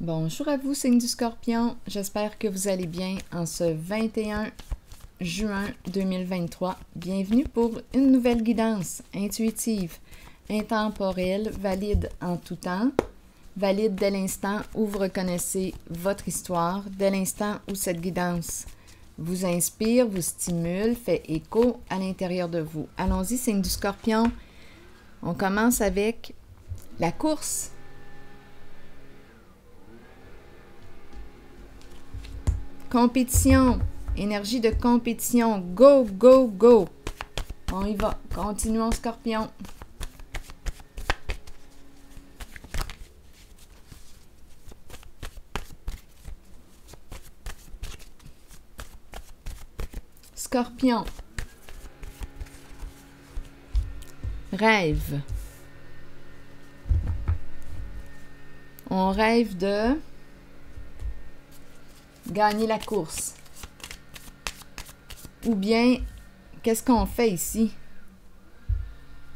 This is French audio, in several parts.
Bonjour à vous, signe du Scorpion. J'espère que vous allez bien en ce 21 juin 2023. Bienvenue pour une nouvelle guidance intuitive, intemporelle, valide en tout temps, valide dès l'instant où vous reconnaissez votre histoire, dès l'instant où cette guidance vous inspire, vous stimule, fait écho à l'intérieur de vous. Allons-y, signe du Scorpion. On commence avec la course. Compétition, énergie de compétition, go, go, go. On y va, continuons Scorpion. Scorpion. Rêve. On rêve de gagner la course. Ou bien, qu'est-ce qu'on fait ici?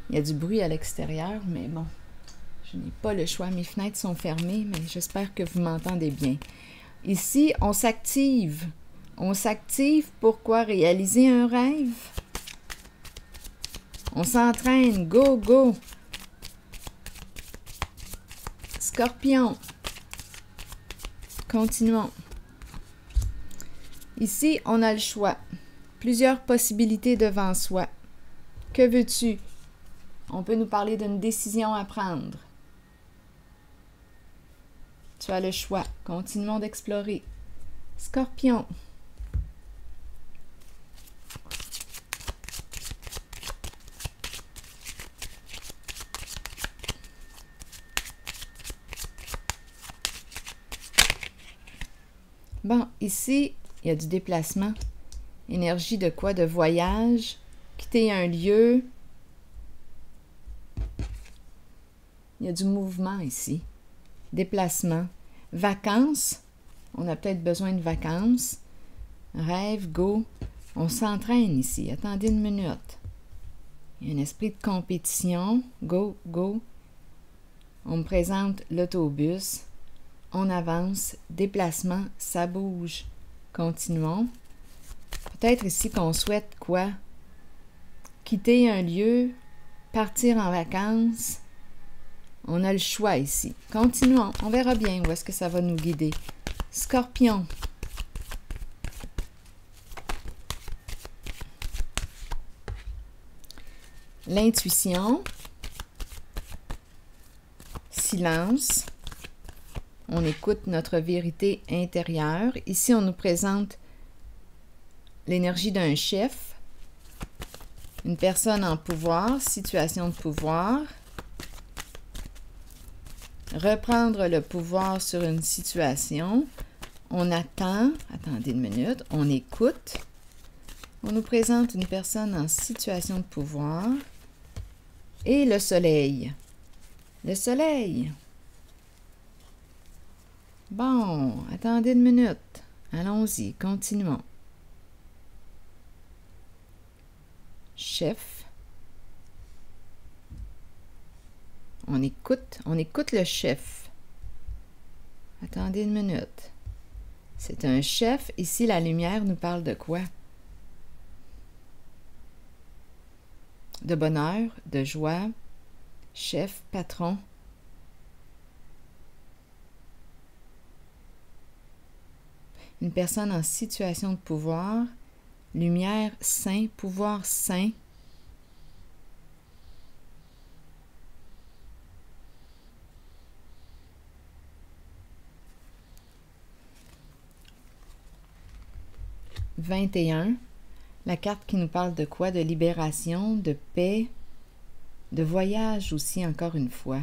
Il y a du bruit à l'extérieur, mais bon, je n'ai pas le choix. Mes fenêtres sont fermées, mais j'espère que vous m'entendez bien. Ici, on s'active. On s'active pour quoi? Réaliser un rêve. On s'entraîne. Go, go. Scorpion. Continuons. Ici, on a le choix. Plusieurs possibilités devant soi. Que veux-tu? On peut nous parler d'une décision à prendre. Tu as le choix. Continuons d'explorer. Scorpion. Bon, ici, il y a du déplacement. Énergie de quoi? De voyage. Quitter un lieu. Il y a du mouvement ici. Déplacement. Vacances. On a peut-être besoin de vacances. Rêve, go. On s'entraîne ici. Attendez une minute. Il y a un esprit de compétition. Go, go. On me présente l'autobus. On avance. Déplacement. Ça bouge. Continuons. Peut-être ici qu'on souhaite quoi? Quitter un lieu. Partir en vacances. On a le choix ici. Continuons. On verra bien où est-ce que ça va nous guider. Scorpion. L'intuition. Silence. On écoute notre vérité intérieure. Ici, on nous présente l'énergie d'un chef, une personne en pouvoir, situation de pouvoir. Reprendre le pouvoir sur une situation. On attend. Attendez une minute. On écoute. On nous présente une personne en situation de pouvoir. Et le soleil. Le soleil. Bon, attendez une minute. Allons-y, continuons. Chef. On écoute le chef. Attendez une minute. C'est un chef. Ici, la lumière nous parle de quoi? De bonheur, de joie. Chef, patron. Une personne en situation de pouvoir. Lumière, saint, pouvoir saint. « 21 », la carte qui nous parle de quoi? De libération, de paix, de voyage aussi, encore une fois.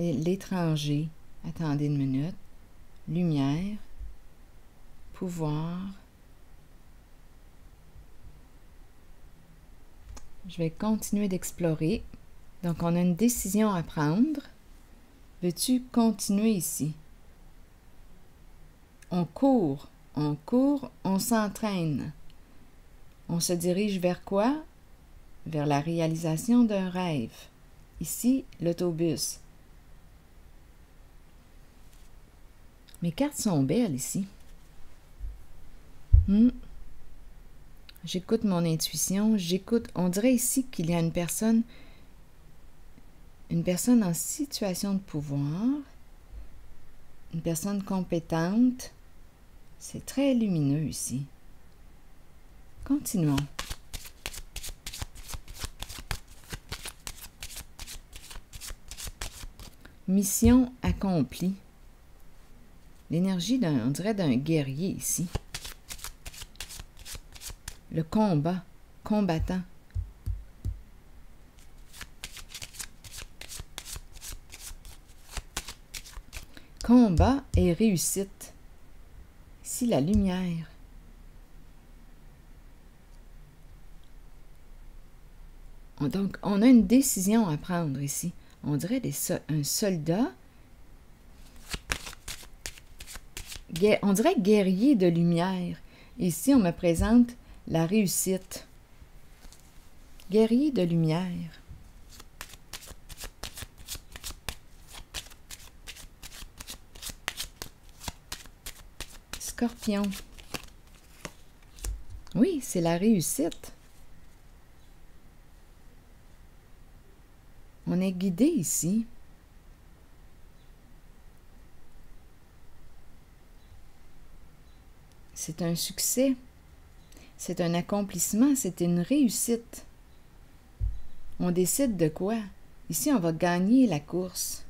Et l'étranger, attendez une minute, lumière, pouvoir. Je vais continuer d'explorer. Donc, on a une décision à prendre. Veux-tu continuer ici? On court, on s'entraîne. On se dirige vers quoi? vers la réalisation d'un rêve. Ici, l'autobus. Mes cartes sont belles ici. J'écoute mon intuition, on dirait ici qu'il y a une personne en situation de pouvoir, une personne compétente. C'est très lumineux ici. Continuons. Mission accomplie. L'énergie on dirait d'un guerrier ici. Le combat, combattant. Combat et réussite. Ici, la lumière. Donc, on a une décision à prendre ici. On dirait un soldat. On dirait guerrier de lumière. Ici, on me présente la réussite. Guerrier de lumière. Scorpion. Oui, c'est la réussite. On est guidé ici. C'est un succès. C'est un accomplissement, c'est une réussite. On décide de quoi? Ici, on va gagner la course.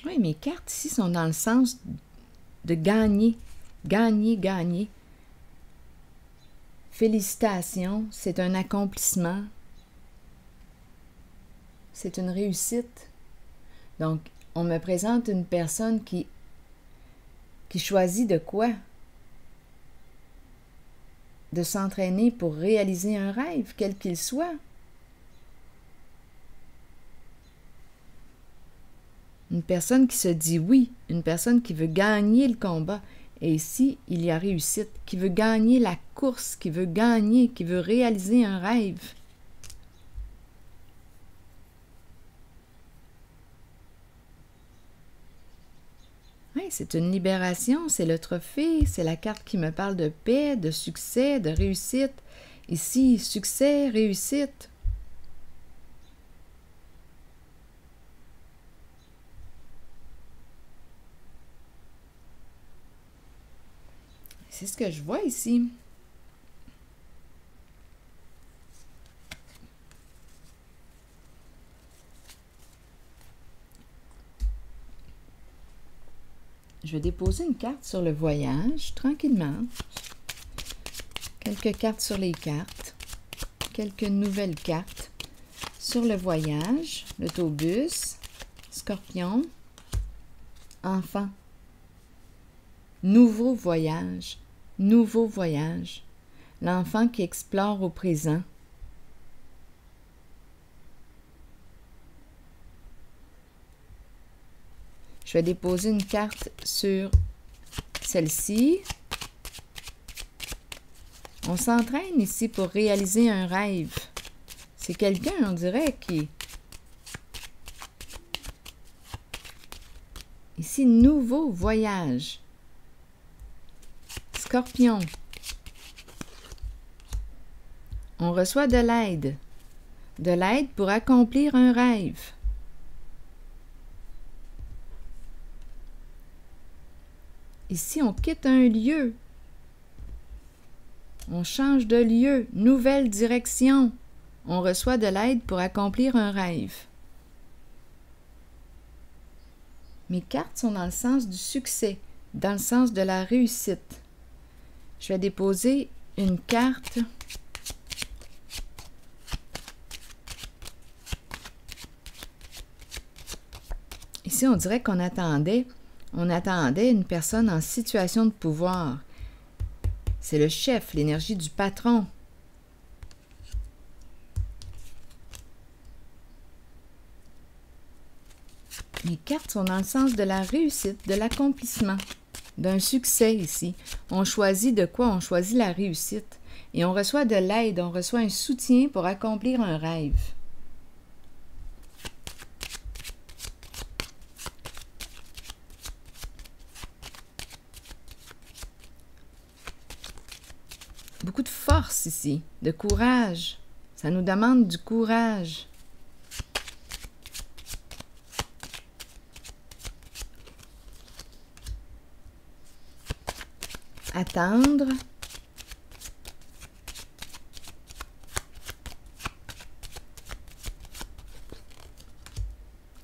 Oui, mes cartes ici sont dans le sens de gagner. Gagner, gagner. Félicitations, c'est un accomplissement. C'est une réussite. Donc, on me présente une personne qui choisit de quoi? De s'entraîner pour réaliser un rêve, quel qu'il soit. Une personne qui se dit oui, une personne qui veut gagner le combat. Et ici, il y a réussite, qui veut gagner la course, qui veut gagner, qui veut réaliser un rêve. Oui, c'est une libération, c'est le trophée, c'est la carte qui me parle de paix, de succès, de réussite. Ici, succès, réussite. C'est ce que je vois ici. Je vais déposer une carte sur le voyage, tranquillement. Quelques cartes sur les cartes. Quelques nouvelles cartes sur le voyage, l'autobus, scorpion, enfant. Nouveau voyage, nouveau voyage. L'enfant qui explore au présent. Je vais déposer une carte sur celle-ci. On s'entraîne ici pour réaliser un rêve. C'est quelqu'un, on dirait, qui... Ici, nouveau voyage. Scorpion. On reçoit de l'aide. De l'aide pour accomplir un rêve. Ici, on quitte un lieu. On change de lieu. Nouvelle direction. On reçoit de l'aide pour accomplir un rêve. Mes cartes sont dans le sens du succès, dans le sens de la réussite. Je vais déposer une carte. Ici, on dirait qu'on attendait une personne en situation de pouvoir. C'est le chef, l'énergie du patron. Les cartes sont dans le sens de la réussite, de l'accomplissement, d'un succès ici. On choisit de quoi? On choisit la réussite. Et on reçoit de l'aide, on reçoit un soutien pour accomplir un rêve. Beaucoup de force ici, de courage. Ça nous demande du courage. Attendre.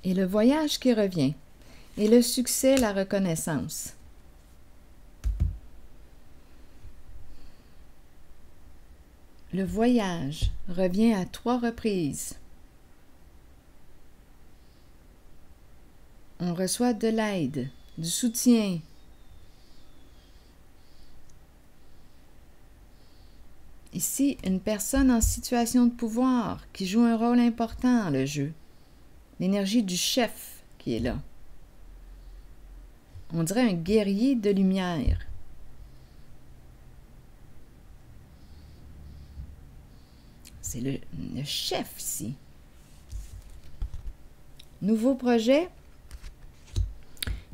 Et le voyage qui revient. Et le succès, la reconnaissance. Le voyage revient à 3 reprises. On reçoit de l'aide, du soutien. Ici, une personne en situation de pouvoir qui joue un rôle important dans le jeu. L'énergie du chef qui est là. On dirait un guerrier de lumière. C'est le chef ici. Nouveau projet.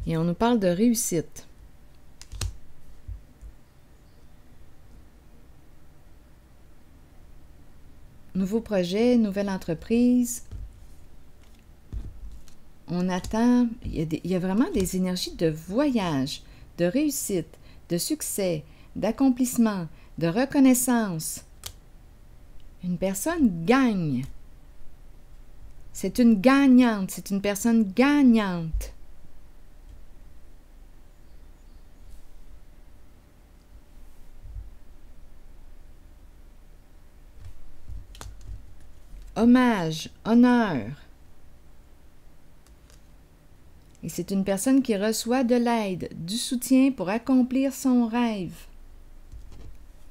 Et on nous parle de réussite. Nouveau projet, nouvelle entreprise. On attend, il y a vraiment des énergies de voyage, de réussite, de succès, d'accomplissement, de reconnaissance. Une personne gagne. C'est une gagnante, c'est une personne gagnante. Hommage, honneur. Et c'est une personne qui reçoit de l'aide, du soutien pour accomplir son rêve.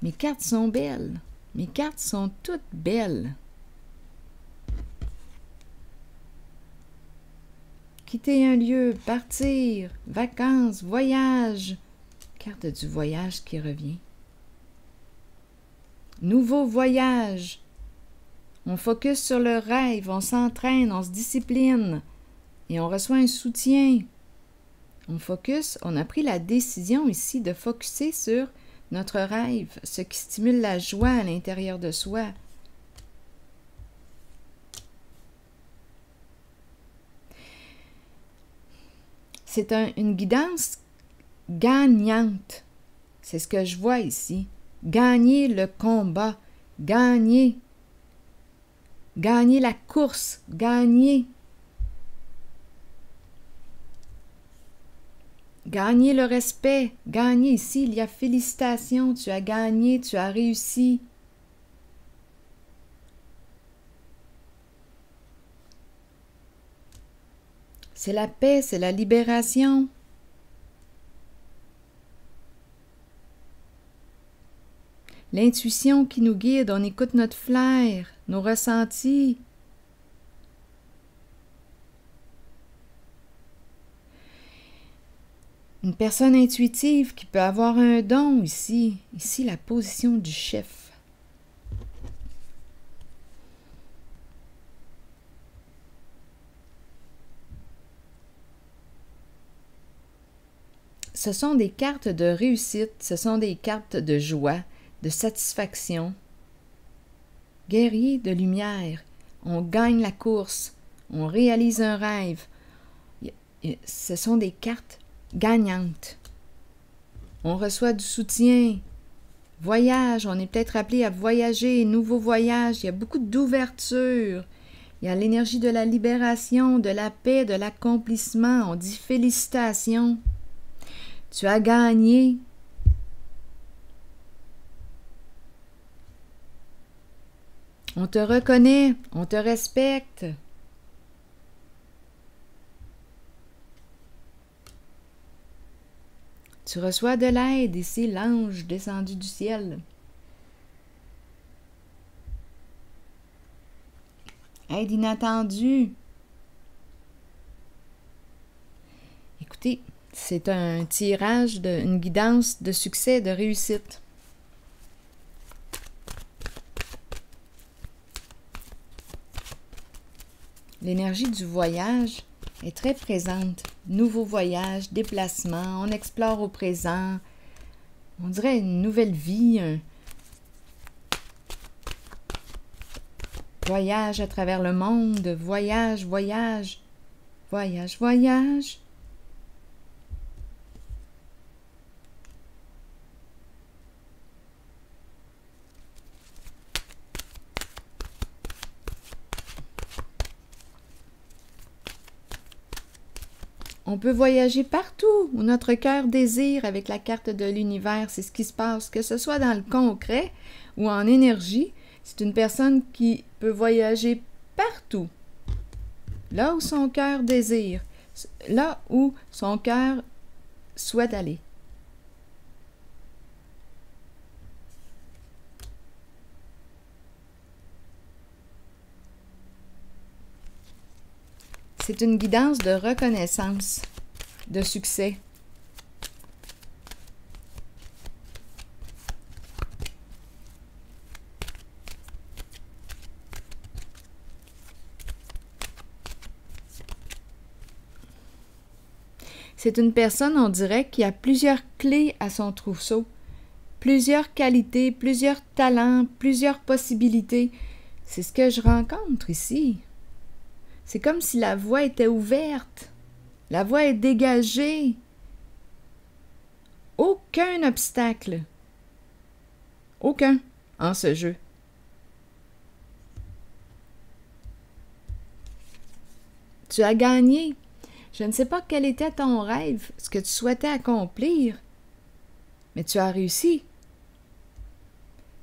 Mes cartes sont belles. Mes cartes sont toutes belles. Quitter un lieu, partir, vacances, voyage. Carte du voyage qui revient. Nouveau voyage. On focus sur le rêve, on s'entraîne, on se discipline et on reçoit un soutien. On focus, on a pris la décision ici de focuser sur notre rêve, ce qui stimule la joie à l'intérieur de soi. C'est une guidance gagnante. C'est ce que je vois ici. Gagner le combat, gagner la course, gagner le respect, gagner ici, il y a félicitations, tu as gagné, tu as réussi. C'est la paix, c'est la libération. L'intuition qui nous guide, on écoute notre flair, nos ressentis. Une personne intuitive qui peut avoir un don ici. Ici, la position du chef. Ce sont des cartes de réussite, ce sont des cartes de joie, de satisfaction. Guerrier de lumière, on gagne la course, on réalise un rêve. Ce sont des cartes gagnantes. On reçoit du soutien. Voyage, on est peut-être appelé à voyager, nouveau voyage, il y a beaucoup d'ouverture. Il y a l'énergie de la libération, de la paix, de l'accomplissement. On dit félicitations. Tu as gagné. On te reconnaît, on te respecte. Tu reçois de l'aide, ici l'ange descendu du ciel. Aide inattendue. écoutez, c'est un tirage, une guidance de succès, de réussite. L'énergie du voyage est très présente. Nouveau voyage, déplacement, on explore au présent. On dirait une nouvelle vie, un voyage à travers le monde, voyage, voyage, voyage, voyage. On peut voyager partout où notre cœur désire avec la carte de l'univers. C'est ce qui se passe, que ce soit dans le concret ou en énergie. C'est une personne qui peut voyager partout, là où son cœur désire, là où son cœur souhaite aller. C'est une guidance de reconnaissance, de succès. C'est une personne, on dirait, qui a plusieurs clés à son trousseau, plusieurs qualités, plusieurs talents, plusieurs possibilités. C'est ce que je rencontre ici. C'est comme si la voie était ouverte. La voie est dégagée. Aucun obstacle. Aucun en ce jeu. Tu as gagné. Je ne sais pas quel était ton rêve, ce que tu souhaitais accomplir, mais tu as réussi.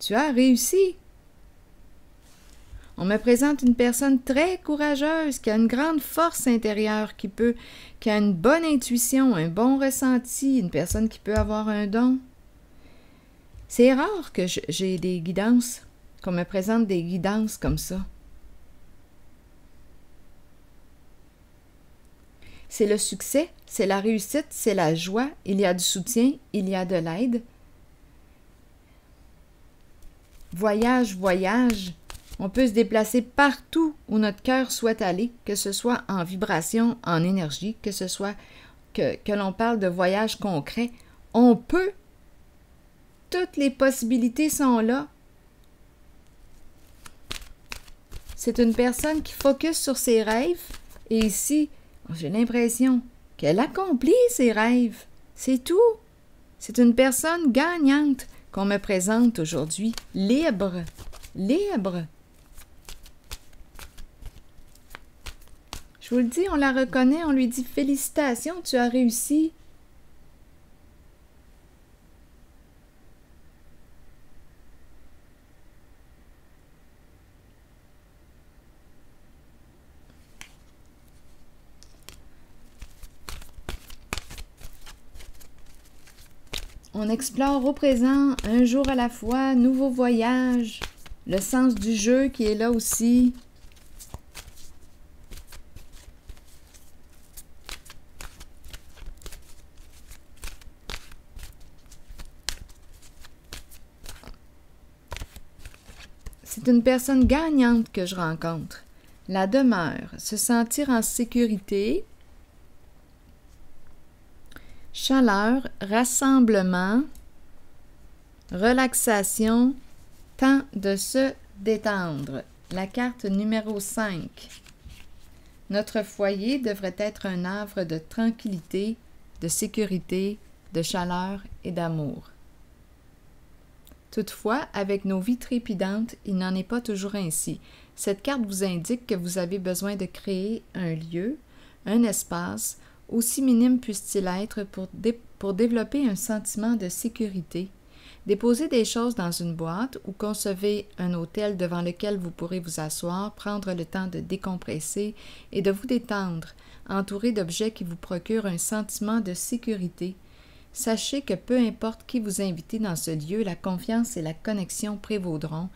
Tu as réussi. On me présente une personne très courageuse, qui a une grande force intérieure, qui a une bonne intuition, un bon ressenti, une personne qui peut avoir un don. C'est rare que j'ai des guidances, qu'on me présente des guidances comme ça. C'est le succès, c'est la réussite, c'est la joie, il y a du soutien, il y a de l'aide. Voyage, voyage. On peut se déplacer partout où notre cœur souhaite aller, que ce soit en vibration, en énergie, que ce soit que l'on parle de voyage concret. On peut. Toutes les possibilités sont là. C'est une personne qui focus sur ses rêves et ici, j'ai l'impression qu'elle accomplit ses rêves. C'est tout. C'est une personne gagnante qu'on me présente aujourd'hui. Libre. Libre. Je vous le dis, on la reconnaît, on lui dit « Félicitations, tu as réussi ». On explore au présent, un jour à la fois, nouveau voyage, le sens du jeu qui est là aussi. C'est une personne gagnante que je rencontre. La demeure, se sentir en sécurité, chaleur, rassemblement, relaxation, temps de se détendre. La carte numéro 5. Notre foyer devrait être un havre de tranquillité, de sécurité, de chaleur et d'amour. Toutefois, avec nos vies trépidantes, il n'en est pas toujours ainsi. Cette carte vous indique que vous avez besoin de créer un lieu, un espace, aussi minime puisse-t-il être, pour développer un sentiment de sécurité. Déposez des choses dans une boîte ou concevez un hôtel devant lequel vous pourrez vous asseoir, prendre le temps de décompresser et de vous détendre, entouré d'objets qui vous procurent un sentiment de sécurité. Sachez que peu importe qui vous invitez dans ce lieu, la confiance et la connexion prévaudront.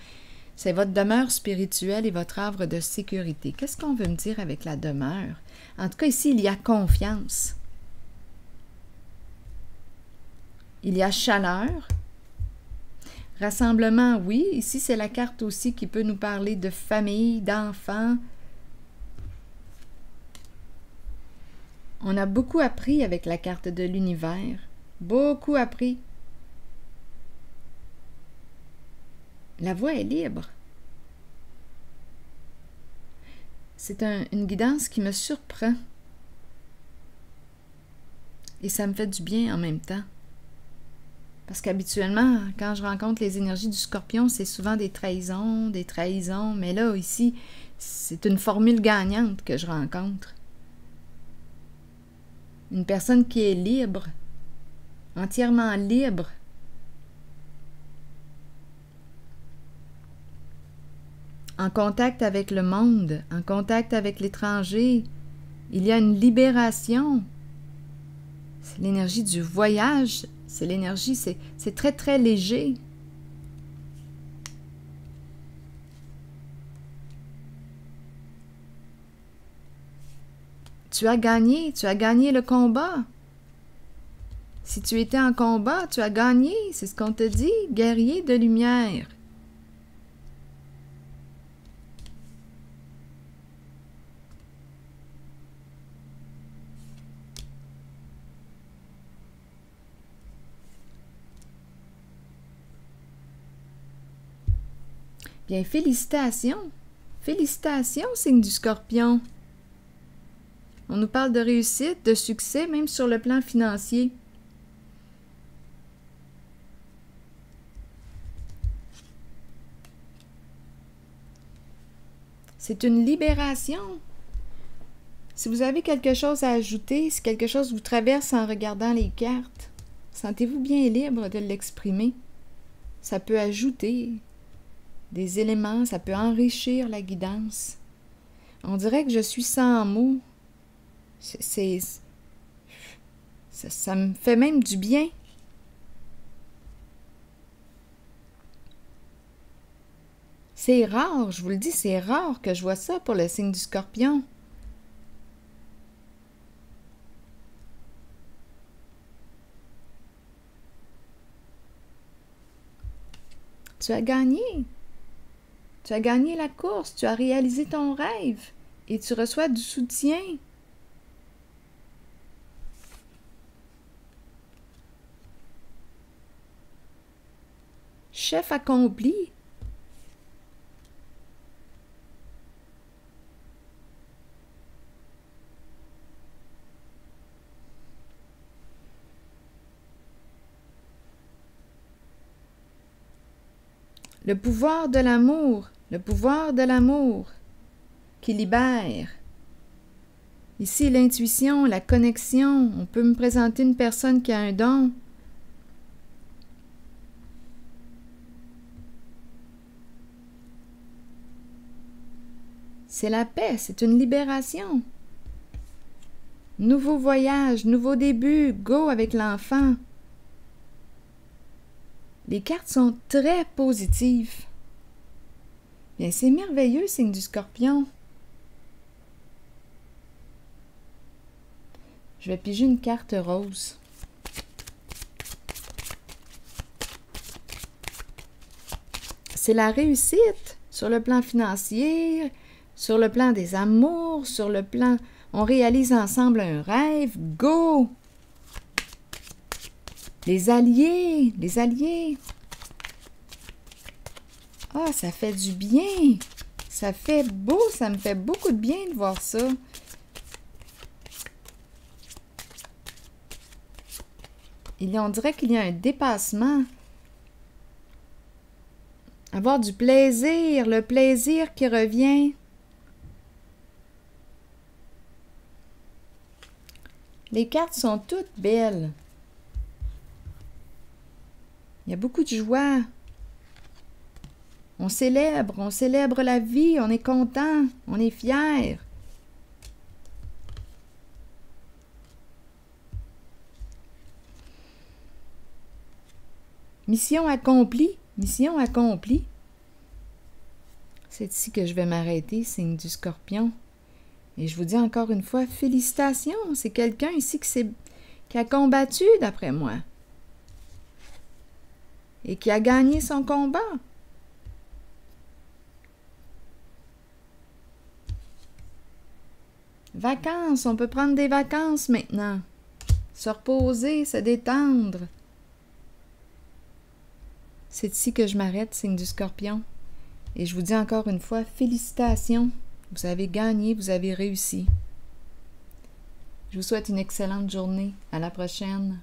C'est votre demeure spirituelle et votre havre de sécurité. Qu'est-ce qu'on veut me dire avec la demeure? En tout cas, ici, il y a confiance. Il y a chaleur. Rassemblement, oui. Ici, c'est la carte aussi qui peut nous parler de famille, d'enfants. On a beaucoup appris avec la carte de l'univers. Beaucoup appris. La voie est libre. C'est une guidance qui me surprend. Et ça me fait du bien en même temps. Parce qu'habituellement, quand je rencontre les énergies du Scorpion, c'est souvent des trahisons. Mais là, ici, c'est une formule gagnante que je rencontre. Une personne qui est libre, entièrement libre. En contact avec le monde, en contact avec l'étranger. Il y a une libération. C'est l'énergie du voyage. C'est l'énergie, c'est très, très léger. Tu as gagné le combat. Si tu étais en combat, tu as gagné, c'est ce qu'on te dit, guerrier de lumière. Bien, félicitations. Félicitations, signe du Scorpion. On nous parle de réussite, de succès, même sur le plan financier. C'est une libération. Si vous avez quelque chose à ajouter, si quelque chose vous traverse en regardant les cartes, sentez-vous bien libre de l'exprimer. Ça peut ajouter des éléments, ça peut enrichir la guidance. On dirait que je suis sans mots. Ça me fait même du bien. C'est rare, je vous le dis, c'est rare que je vois ça pour le signe du Scorpion. Tu as gagné. Tu as gagné la course, tu as réalisé ton rêve et tu reçois du soutien. Chef accompli. Le pouvoir de l'amour qui libère. Ici, l'intuition, la connexion. On peut me présenter une personne qui a un don. C'est la paix, c'est une libération. Nouveau voyage, nouveau début, go avec l'enfant. Les cartes sont très positives. Bien, c'est merveilleux, signe du Scorpion. Je vais piger une carte rose. C'est la réussite sur le plan financier, sur le plan des amours, sur le plan... On réalise ensemble un rêve. Go! Les alliés, les alliés. Ah, ça fait du bien. Ça fait beau, ça me fait beaucoup de bien de voir ça. On dirait qu'il y a un dépassement. Avoir du plaisir, le plaisir qui revient. Les cartes sont toutes belles. Il y a beaucoup de joie. On célèbre la vie, on est content, on est fier. Mission accomplie, mission accomplie. C'est ici que je vais m'arrêter, signe du Scorpion. Et je vous dis encore une fois, félicitations, c'est quelqu'un ici qui a combattu d'après moi. et qui a gagné son combat. Vacances, on peut prendre des vacances maintenant. Se reposer, se détendre. C'est ici que je m'arrête, signe du Scorpion. Et je vous dis encore une fois, félicitations. Vous avez gagné, vous avez réussi. Je vous souhaite une excellente journée. À la prochaine.